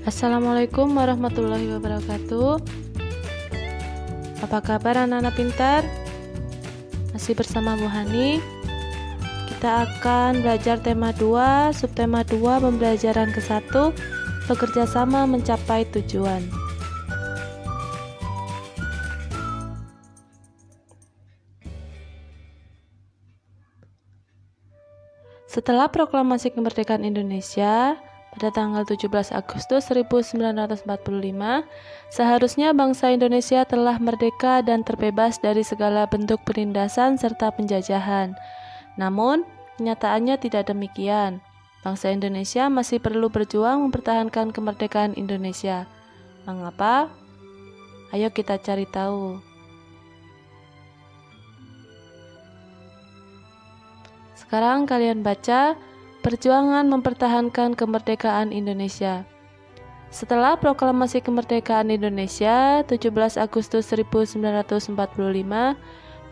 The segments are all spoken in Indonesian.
Assalamualaikum warahmatullahi wabarakatuh. Apa kabar anak-anak pintar? Masih bersama Bu Hani. Kita akan belajar tema 2, subtema 2 pembelajaran ke-1, bekerja sama mencapai tujuan. Setelah proklamasi kemerdekaan Indonesia pada tanggal 17 Agustus 1945, seharusnya bangsa Indonesia telah merdeka dan terbebas dari segala bentuk penindasan serta penjajahan. Namun, kenyataannya tidak demikian. Bangsa Indonesia masih perlu berjuang mempertahankan kemerdekaan Indonesia. Mengapa? Ayo kita cari tahu. Sekarang kalian baca perjuangan mempertahankan kemerdekaan Indonesia. Setelah proklamasi kemerdekaan Indonesia 17 Agustus 1945,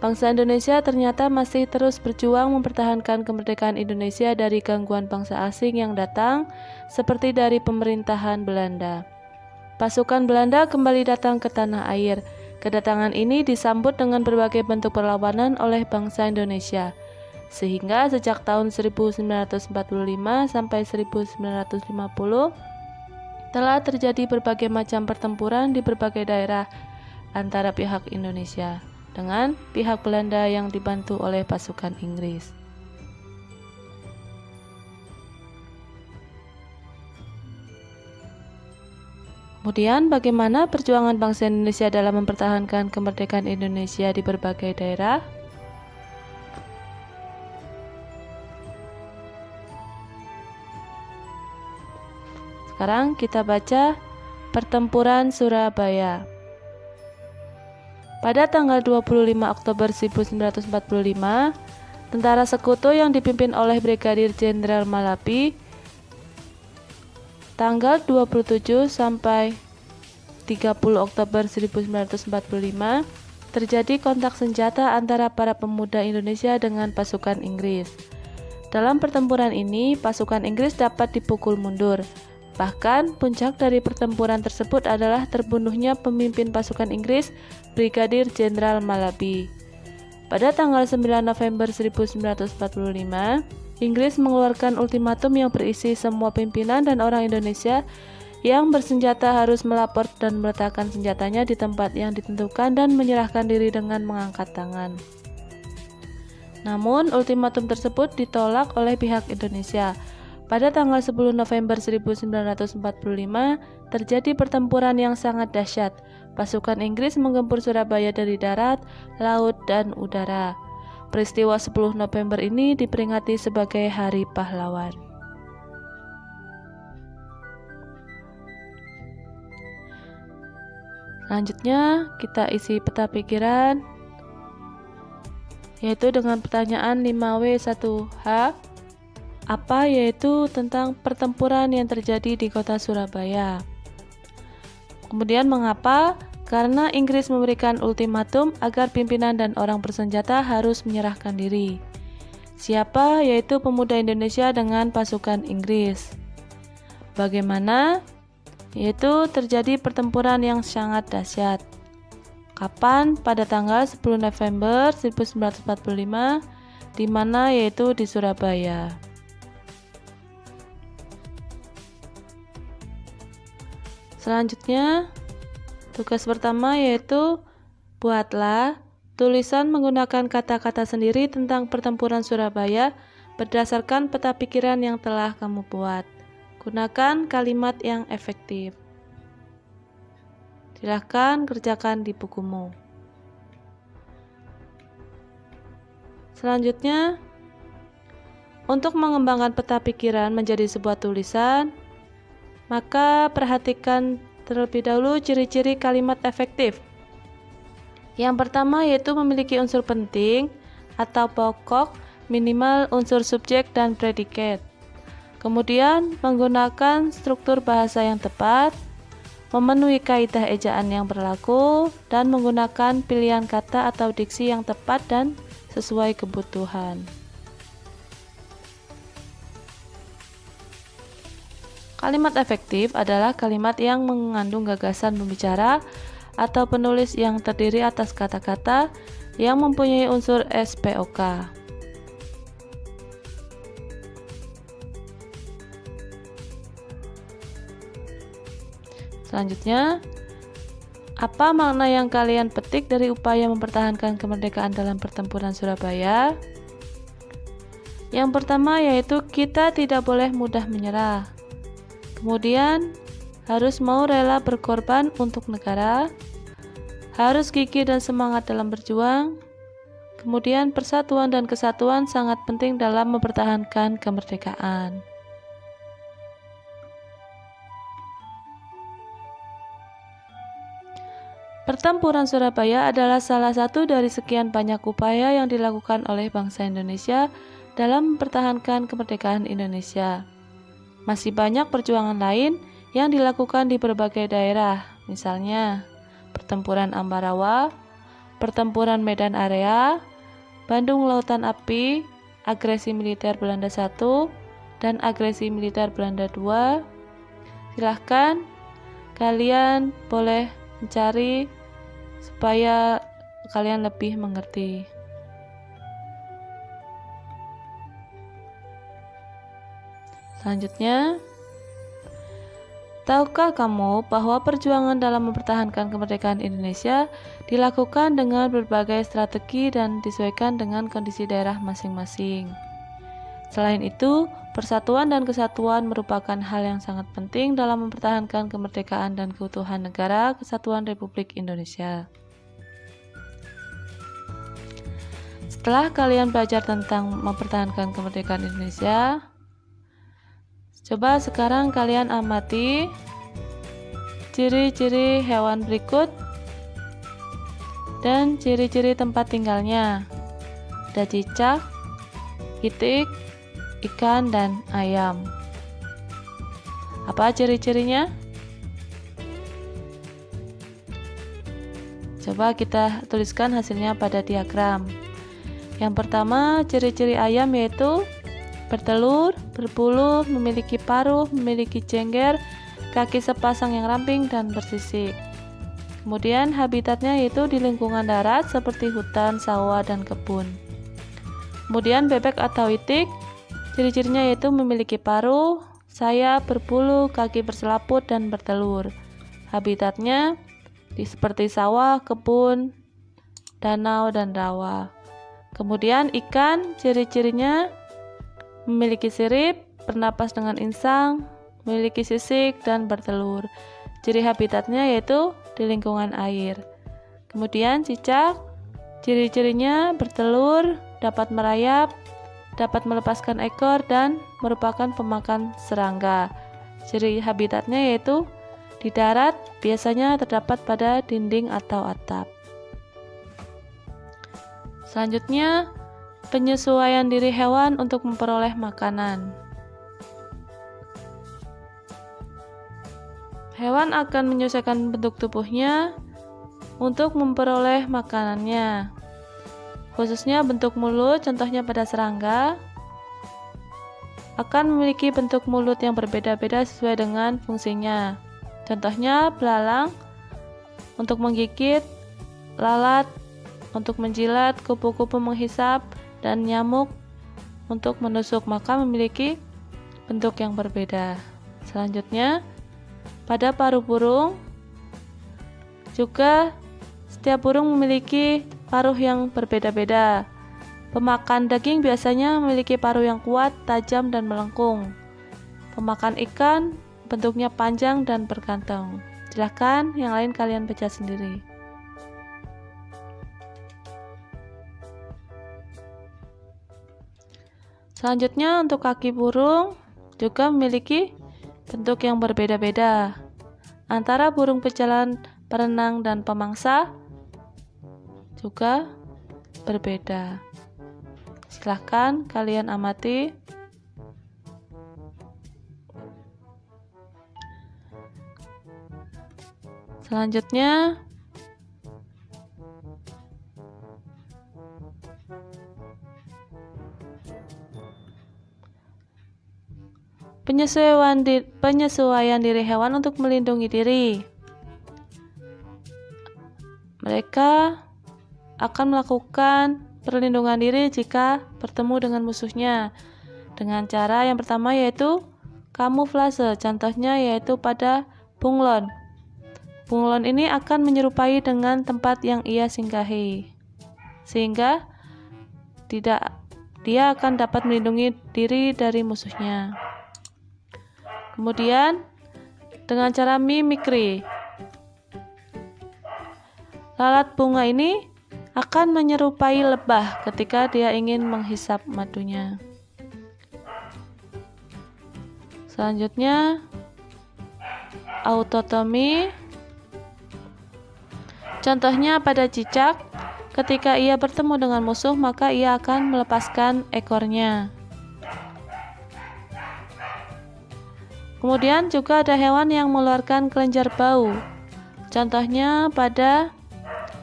bangsa Indonesia ternyata masih terus berjuang mempertahankan kemerdekaan Indonesia dari gangguan bangsa asing yang datang, seperti dari pemerintahan Belanda. Pasukan Belanda kembali datang ke tanah air. Kedatangan ini disambut dengan berbagai bentuk perlawanan oleh bangsa Indonesia. Sehingga sejak tahun 1945 sampai 1950 telah terjadi berbagai macam pertempuran di berbagai daerah antara pihak Indonesia dengan pihak Belanda yang dibantu oleh pasukan Inggris. Kemudian bagaimana perjuangan bangsa Indonesia dalam mempertahankan kemerdekaan Indonesia di berbagai daerah? Sekarang kita baca Pertempuran Surabaya. Pada tanggal 25 Oktober 1945, tentara sekutu yang dipimpin oleh Brigadir Jenderal Malabi, tanggal 27 sampai 30 Oktober 1945, terjadi kontak senjata antara para pemuda Indonesia dengan pasukan Inggris. Dalam pertempuran ini, pasukan Inggris dapat dipukul mundur. Bahkan, puncak dari pertempuran tersebut adalah terbunuhnya pemimpin pasukan Inggris, Brigadir Jenderal Malabi. Pada tanggal 9 November 1945, Inggris mengeluarkan ultimatum yang berisi semua pimpinan dan orang Indonesia yang bersenjata harus melapor dan meletakkan senjatanya di tempat yang ditentukan dan menyerahkan diri dengan mengangkat tangan. Namun, ultimatum tersebut ditolak oleh pihak Indonesia. Pada tanggal 10 November 1945, terjadi pertempuran yang sangat dahsyat. Pasukan Inggris menggempur Surabaya dari darat, laut, dan udara. Peristiwa 10 November ini diperingati sebagai Hari Pahlawan. Selanjutnya, kita isi peta pikiran, yaitu dengan pertanyaan 5W1H. Apa yaitu tentang pertempuran yang terjadi di kota Surabaya. Kemudian mengapa? Karena Inggris memberikan ultimatum agar pimpinan dan orang bersenjata harus menyerahkan diri. Siapa? Yaitu pemuda Indonesia dengan pasukan Inggris. Bagaimana? Yaitu terjadi pertempuran yang sangat dahsyat. Kapan? Pada tanggal 10 November 1945, di mana yaitu di Surabaya. Selanjutnya, tugas pertama yaitu buatlah tulisan menggunakan kata-kata sendiri tentang pertempuran Surabaya berdasarkan peta pikiran yang telah kamu buat. Gunakan kalimat yang efektif. Silahkan kerjakan di bukumu. Selanjutnya, untuk mengembangkan peta pikiran menjadi sebuah tulisan, maka perhatikan terlebih dahulu ciri-ciri kalimat efektif. Yang pertama yaitu memiliki unsur penting atau pokok, minimal unsur subjek dan predikat. Kemudian menggunakan struktur bahasa yang tepat, memenuhi kaidah ejaan yang berlaku, dan menggunakan pilihan kata atau diksi yang tepat dan sesuai kebutuhan. Kalimat efektif adalah kalimat yang mengandung gagasan pembicara atau penulis yang terdiri atas kata-kata yang mempunyai unsur SPOK. Selanjutnya, apa makna yang kalian petik dari upaya mempertahankan kemerdekaan dalam pertempuran Surabaya? Yang pertama yaitu kita tidak boleh mudah menyerah. Kemudian, harus mau rela berkorban untuk negara, harus gigih dan semangat dalam berjuang. Kemudian, persatuan dan kesatuan sangat penting dalam mempertahankan kemerdekaan. Pertempuran Surabaya adalah salah satu dari sekian banyak upaya yang dilakukan oleh bangsa Indonesia dalam mempertahankan kemerdekaan Indonesia. Masih banyak perjuangan lain yang dilakukan di berbagai daerah, misalnya Pertempuran Ambarawa, Pertempuran Medan Area, Bandung Lautan Api, agresi militer Belanda I, dan agresi militer Belanda II. Silahkan kalian boleh mencari supaya kalian lebih mengerti. Selanjutnya, tahukah kamu bahwa perjuangan dalam mempertahankan kemerdekaan Indonesia dilakukan dengan berbagai strategi dan disesuaikan dengan kondisi daerah masing-masing. Selain itu, persatuan dan kesatuan merupakan hal yang sangat penting dalam mempertahankan kemerdekaan dan keutuhan negara Kesatuan Republik Indonesia. Setelah kalian belajar tentang mempertahankan kemerdekaan Indonesia, coba sekarang kalian amati ciri-ciri hewan berikut dan ciri-ciri tempat tinggalnya. Ada cicak, itik, ikan, dan ayam. Apa ciri-cirinya? Coba kita tuliskan hasilnya pada diagram. Yang pertama, ciri-ciri ayam yaitu bertelur, berbulu, memiliki paruh, memiliki jengger, kaki sepasang yang ramping dan bersisik. Kemudian habitatnya yaitu di lingkungan darat seperti hutan, sawah, dan kebun. Kemudian bebek atau itik, ciri-cirinya yaitu memiliki paruh, sayap, berbulu, kaki berselaput, dan bertelur. Habitatnya seperti sawah, kebun, danau, dan rawa. Kemudian ikan, ciri-cirinya memiliki sirip, bernapas dengan insang, memiliki sisik, dan bertelur. Ciri habitatnya yaitu di lingkungan air. Kemudian cicak, ciri-cirinya bertelur, dapat merayap, dapat melepaskan ekor, dan merupakan pemakan serangga. Ciri habitatnya yaitu di darat, biasanya terdapat pada dinding atau atap. Selanjutnya, penyesuaian diri hewan untuk memperoleh makanan. Hewan akan menyesuaikan bentuk tubuhnya untuk memperoleh makanannya. Khususnya bentuk mulut, contohnya pada serangga, akan memiliki bentuk mulut yang berbeda-beda sesuai dengan fungsinya. Contohnya belalang untuk menggigit, lalat untuk menjilat, kupu-kupu menghisap, dan nyamuk untuk menusuk, maka memiliki bentuk yang berbeda. Selanjutnya, pada paruh burung, juga setiap burung memiliki paruh yang berbeda-beda. Pemakan daging biasanya memiliki paruh yang kuat, tajam, dan melengkung. Pemakan ikan bentuknya panjang dan berkantong. Silahkan yang lain kalian baca sendiri. Selanjutnya, untuk kaki burung juga memiliki bentuk yang berbeda-beda. Antara burung pejalan, perenang, dan pemangsa juga berbeda. Silahkan kalian amati. Selanjutnya, penyesuaian diri hewan untuk melindungi diri. Mereka akan melakukan perlindungan diri jika bertemu dengan musuhnya dengan cara yang pertama yaitu kamuflase. Contohnya yaitu pada bunglon. Bunglon ini akan menyerupai dengan tempat yang ia singgahi, sehingga dia akan dapat melindungi diri dari musuhnya. Kemudian dengan cara mimikri, lalat bunga ini akan menyerupai lebah ketika dia ingin menghisap madunya. Selanjutnya autotomi. Contohnya pada cicak, ketika ia bertemu dengan musuh maka ia akan melepaskan ekornya. Kemudian juga ada hewan yang mengeluarkan kelenjar bau. Contohnya pada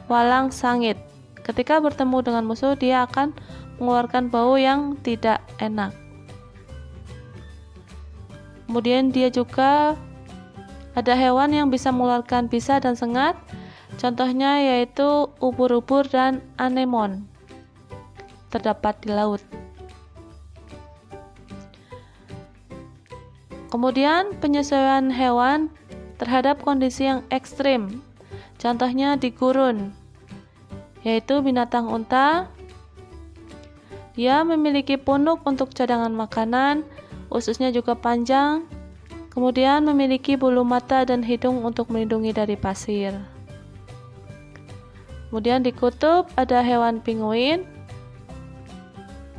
walang sangit. Ketika bertemu dengan musuh dia akan mengeluarkan bau yang tidak enak. Kemudian dia juga ada hewan yang bisa mengeluarkan bisa dan sengat. Contohnya yaitu ubur-ubur dan anemon. Terdapat di laut. Kemudian penyesuaian hewan terhadap kondisi yang ekstrim. Contohnya di gurun, yaitu binatang unta. Dia memiliki punuk untuk cadangan makanan, ususnya juga panjang. Kemudian memiliki bulu mata dan hidung untuk melindungi dari pasir. Kemudian di kutub ada hewan penguin.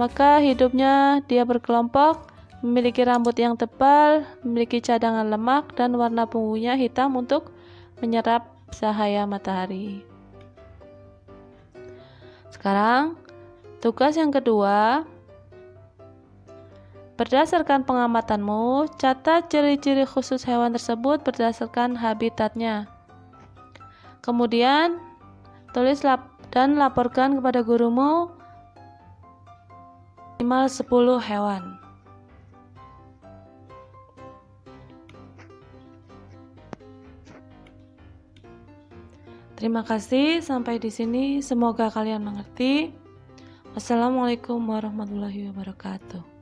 Maka hidupnya dia berkelompok, memiliki rambut yang tebal, memiliki cadangan lemak, dan warna punggungnya hitam untuk menyerap cahaya matahari. Sekarang, tugas yang kedua, berdasarkan pengamatanmu, catat ciri-ciri khusus hewan tersebut berdasarkan habitatnya. Kemudian, tulis dan laporkan kepada gurumu minimal 10 hewan. Terima kasih, sampai di sini. Semoga kalian mengerti. Wassalamualaikum warahmatullahi wabarakatuh.